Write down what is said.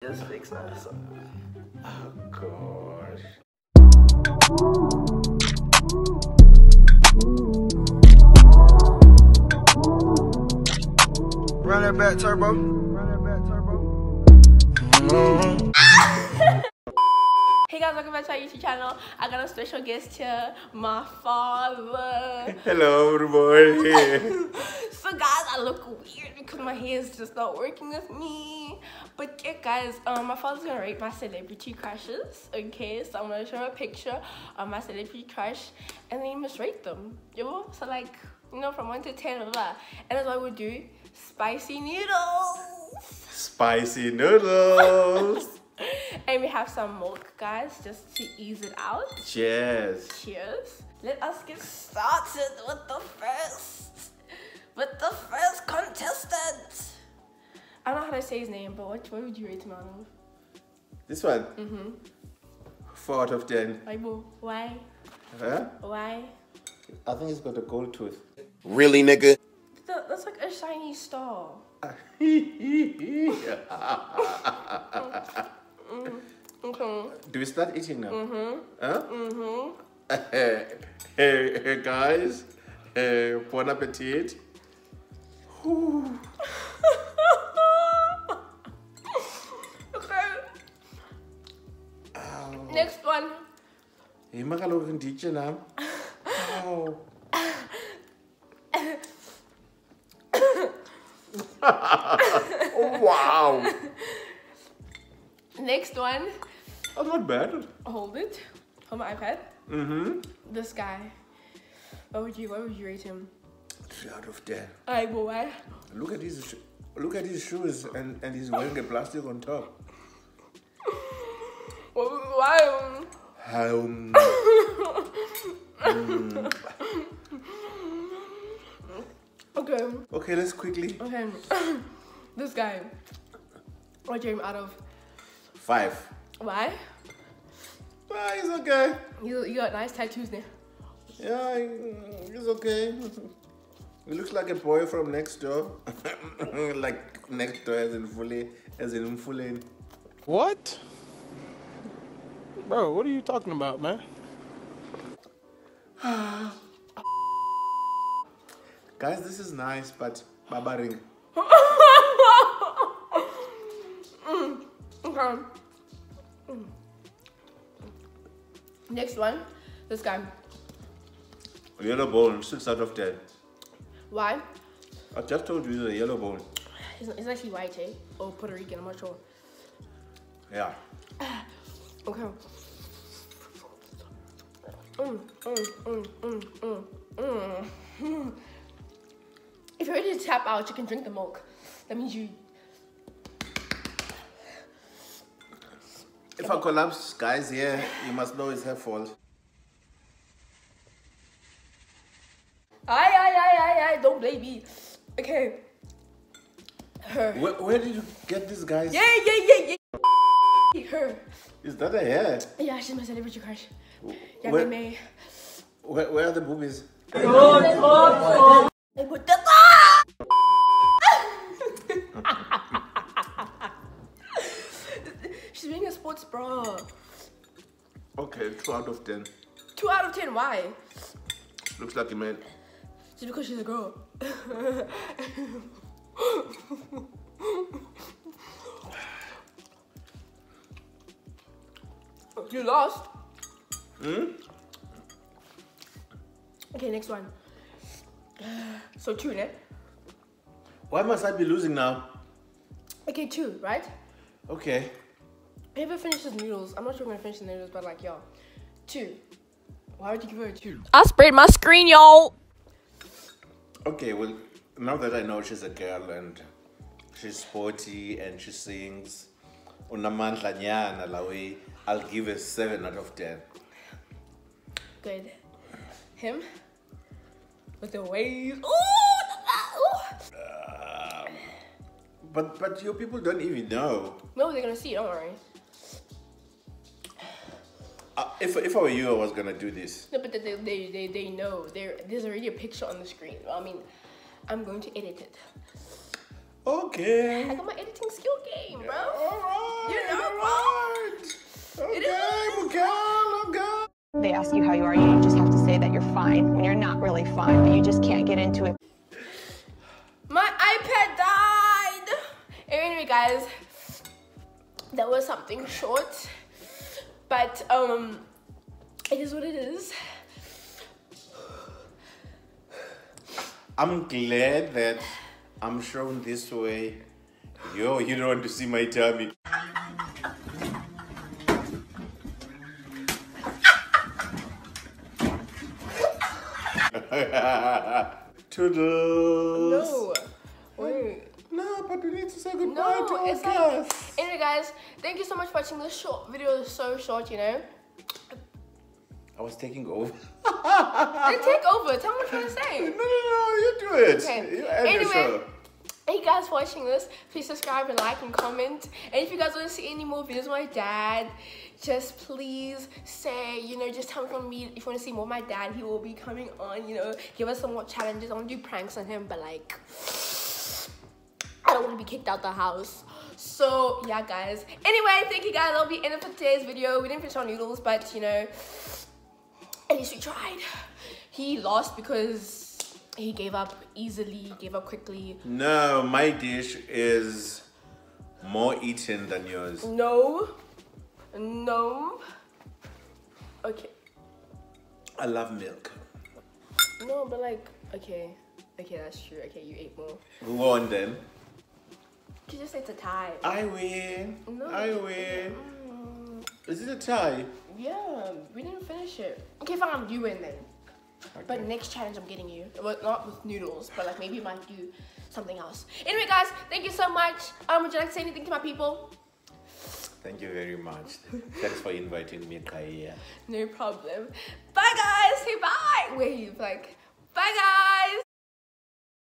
Just fix that. Oh gosh. Run that back, turbo. Run that back, turbo. Hey guys, welcome back to our YouTube channel. I got a special guest here, my father. Hello, everybody. So guys, I look weird because my hair is just not working with me. But yeah guys, my father's gonna rate my celebrity crushes. Okay, so I'm gonna show him a picture of my celebrity crush and then he must rate them. Yo, so like, you know, from 1 to 10, blah, blah. And that's what we do. Spicy noodles. Spicy noodles. And we have some milk, guys, just to ease it out. Cheers. Cheers. Let us get started with the first contestant. I don't know how to say his name, but what would you rate him out of? This one? 4 out of 10. Why? Huh? Why? I think he's got a gold tooth. Really, nigga? That's like a shiny star. Okay. Do we start eating now? Huh? Hey, guys. Bon appetit. Whew. Okay. Next one. Hey, makaloku nditye nam. Ow. Oh, wow. Next one. That's not bad. Hold it. Hold my iPad. This guy. What would you rate him? 3 out of 10. Why? Look at his shoes and he's wearing a plastic on top. Why? Okay. Okay, let's quickly. Okay. This guy. What you rate him out of? 5. Why? Ah, he's okay. You got nice tattoos now. Yeah, he's okay. He looks like a boy from next door. Like next door as in fully. What? Bro, what are you talking about, man? Guys, this is nice, but barbering. Okay. Next one. This guy. Yellow bone, 6 out of 10. Why? I just told you he's a yellow bone. He's actually white, eh? Or Puerto Rican, I'm not sure. Yeah. Okay. If you're ready to tap out, you can drink the milk. That means you. If I collapse, guys, here, you must know it's her fault. Aye, don't blame me. Okay. Her. Where did you get this, guys? Yeah. Her. Is that a hair? Yeah, she's my celebrity crush. Yeah, Where- May. Where are the boobies? Hey, what the She's wearing a sports bra. Okay, 2 out of 10. 2 out of 10, why? Looks like a man. Just because she's a girl. You lost. Okay, next one. So 2, ne? Why must I be losing now? Okay, 2, right? Okay. I never finished his noodles. I'm not sure I'm gonna finish the noodles, but like, yo. 2. Why would you give her a 2? I sprayed my screen, y'all. Okay, well, now that I know she's a girl and she's sporty and she sings, unamandla nyana la way, I'll give her 7 out of 10. Good. Him? With the waves. Ooh! But your people don't even know. No, they're gonna see it, don't worry. If I were you, I was gonna do this. No, but they know. There's already a picture on the screen. I mean, I'm going to edit it. Okay. I got my editing skill game, bro. Alright. You know, Alright. Okay, Miguel, okay. They ask you how you are, you just have to say that you're fine when you're not really fine, but you just can't get into it. My iPad died. Anyway, guys, that was something short, but it is what it is. I'm glad that I'm shown this way. Yo, you don't want to see my tummy. Toodles. No, wait. No, but we need to say goodbye No, to our it's like, guests. anyway, guys, thank you so much for watching this short video. It's so short, you know. I was taking over. Then take over. Tell me what you're trying to say. No, you do it. Okay. You end your show. Thank you guys for watching this. Please subscribe and like and comment. And if you guys want to see any more videos of my dad, just please say, you know, just tell me from me if you want to see more of my dad. He will be coming on, you know, give us some more challenges. I want to do pranks on him, but like, I don't want to be kicked out the house. So yeah, guys. Anyway, thank you guys. That'll be it for today's video. We didn't finish our noodles, but you know, at least we tried. He lost because he gave up easily, gave up quickly. No, my dish is more eaten than yours. No. Okay. I love milk. No, but like, okay, that's true. Okay, you ate more. Who won then? You just say it's a tie. I win. No. I win. Is it a tie? Yeah, we didn't finish it. Okay, fine, you win then. Okay. But next challenge I'm getting you. Well, not with noodles, but like maybe you might do something else. Anyway, guys, thank you so much. Would you like to say anything to my people? Thank you very much. Thanks for inviting me, Kaya. No problem. Bye, guys. Say bye. Wait, like, bye, guys.